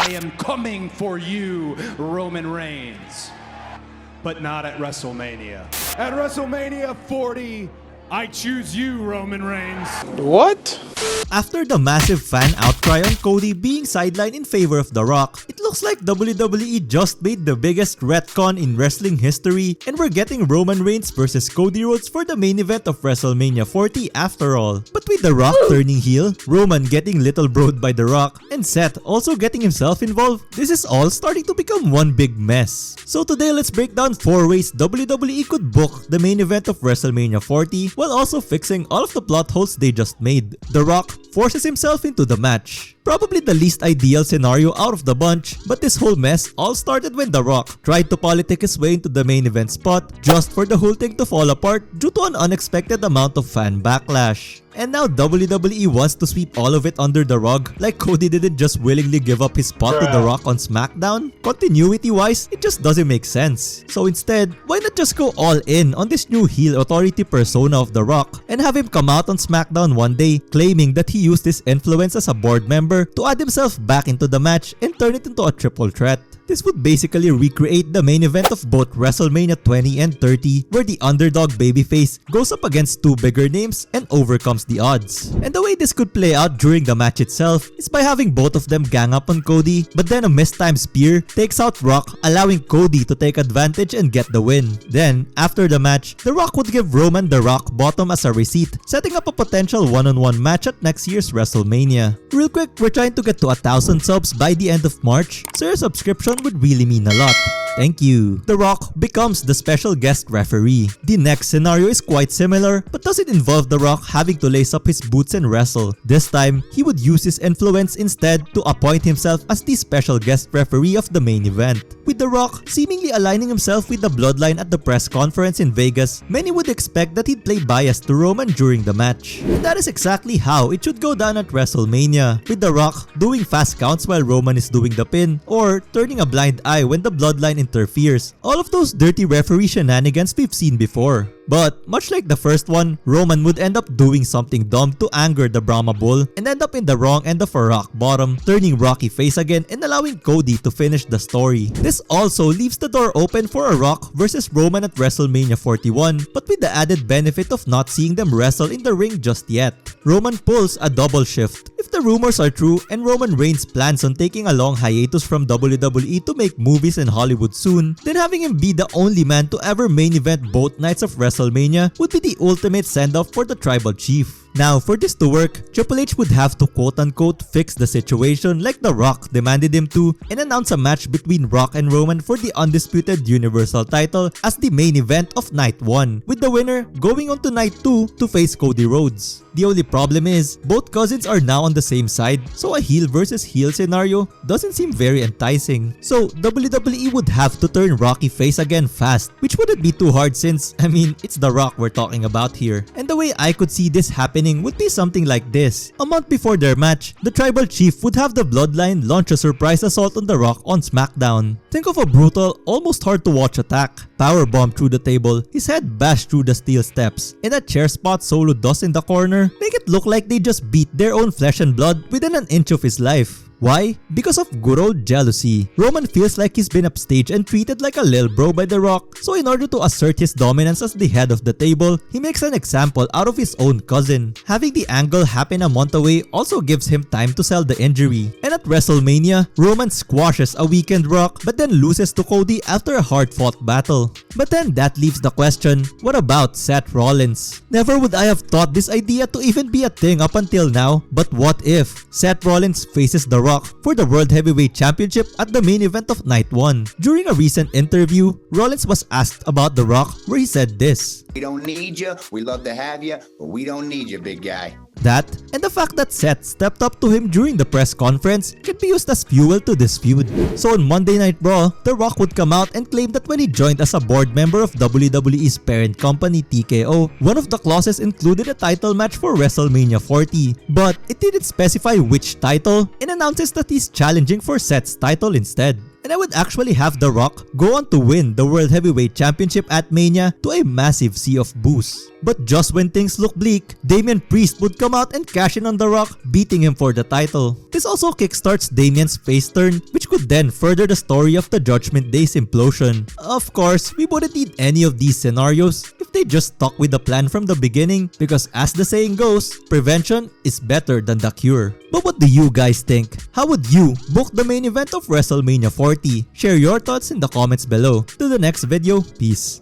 I am coming for you, Roman Reigns. But not at WrestleMania. At WrestleMania 40, I choose you, Roman Reigns. What? After the massive fan outcry on Cody being sidelined in favor of The Rock, it looks like WWE just made the biggest retcon in wrestling history, and we're getting Roman Reigns versus Cody Rhodes for the main event of WrestleMania 40 after all. But with The Rock turning heel, Roman getting little broed by The Rock, and Seth also getting himself involved, this is all starting to become one big mess. So today let's break down 4 ways WWE could book the main event of WrestleMania 40 while also fixing all of the plot holes they just made. The Rock forces himself into the match. Probably the least ideal scenario out of the bunch, but this whole mess all started when The Rock tried to politic his way into the main event spot just for the whole thing to fall apart due to an unexpected amount of fan backlash. And now WWE wants to sweep all of it under the rug, like Cody didn't just willingly give up his spot to The Rock on SmackDown? Continuity wise, it just doesn't make sense. So instead, why not just go all in on this new heel authority persona of The Rock and have him come out on SmackDown one day claiming that he used his influence as a board member to add himself back into the match and turn it into a triple threat. This would basically recreate the main event of both WrestleMania 20 and 30, where the underdog babyface goes up against 2 bigger names and overcomes the odds. And the way this could play out during the match itself is by having both of them gang up on Cody, but then a mistimed spear takes out Rock, allowing Cody to take advantage and get the win. Then, after the match, The Rock would give Roman the rock bottom as a receipt, setting up a potential one-on-one match at next year's WrestleMania. Real quick, we're trying to get to 1,000 subs by the end of March, so your subscription would really mean a lot. Thank you. The Rock becomes the special guest referee. The next scenario is quite similar, but doesn't involve The Rock having to lace up his boots and wrestle. This time, he would use his influence instead to appoint himself as the special guest referee of the main event. With The Rock seemingly aligning himself with the Bloodline at the press conference in Vegas, many would expect that he'd play bias to Roman during the match. And that is exactly how it should go down at WrestleMania, with The Rock doing fast counts while Roman is doing the pin, or turning a blind eye when the Bloodline interferes. All of those dirty referee shenanigans we've seen before. But much like the first one, Roman would end up doing something dumb to anger the Brahma Bull and end up in the wrong end of a rock bottom, turning Rocky face again and allowing Cody to finish the story. This also leaves the door open for a Rock versus Roman at WrestleMania 41, but with the added benefit of not seeing them wrestle in the ring just yet. Roman pulls a double shift. If the rumors are true and Roman Reigns plans on taking a long hiatus from WWE to make movies in Hollywood soon, then having him be the only man to ever main event both nights of WrestleMania would be the ultimate send-off for the tribal chief. Now, for this to work, Triple H would have to quote-unquote fix the situation like The Rock demanded him to and announce a match between Rock and Roman for the undisputed Universal title as the main event of Night 1, with the winner going on to Night 2 to face Cody Rhodes. The only problem is, both cousins are now on the same side, so a heel versus heel scenario doesn't seem very enticing. So, WWE would have to turn Rocky face again fast, which wouldn't be too hard since, I mean, it's The Rock we're talking about here. And the way I could see this happening would be something like this. A month before their match, the tribal chief would have the Bloodline launch a surprise assault on The Rock on SmackDown. Think of a brutal, almost hard to watch attack. Powerbomb through the table, his head bashed through the steel steps, and a chair spot Solo does in the corner make it look like they just beat their own flesh and blood within an inch of his life. Why? Because of good old jealousy. Roman feels like he's been upstaged and treated like a lil bro by The Rock, so in order to assert his dominance as the head of the table, he makes an example out of his own cousin. Having the angle happen a month away also gives him time to sell the injury. And at WrestleMania, Roman squashes a weakened Rock but then loses to Cody after a hard-fought battle. But then that leaves the question, what about Seth Rollins? Never would I have thought this idea to even be a thing up until now, but what if Seth Rollins faces The Rock for the World Heavyweight Championship at the main event of Night 1. During a recent interview, Rollins was asked about The Rock, where he said this: "We don't need you, we love to have you, but we don't need you, big guy." That, and the fact that Seth stepped up to him during the press conference, can be used as fuel to this feud. So on Monday Night Raw, The Rock would come out and claim that when he joined as a board member of WWE's parent company TKO, one of the clauses included a title match for WrestleMania 40, but it didn't specify which title, and announces that he's challenging for Seth's title instead. and I would actually have The Rock go on to win the World Heavyweight Championship at Mania to a massive sea of boos. But just when things look bleak, Damian Priest would come out and cash in on The Rock, beating him for the title. This also kickstarts Damian's face turn, which could then further the story of the Judgment Day's implosion. Of course, we wouldn't need any of these scenarios if they just stuck with the plan from the beginning, because as the saying goes, prevention is better than the cure. But what do you guys think? How would you book the main event of WrestleMania 40? Share your thoughts in the comments below. To the next video, peace.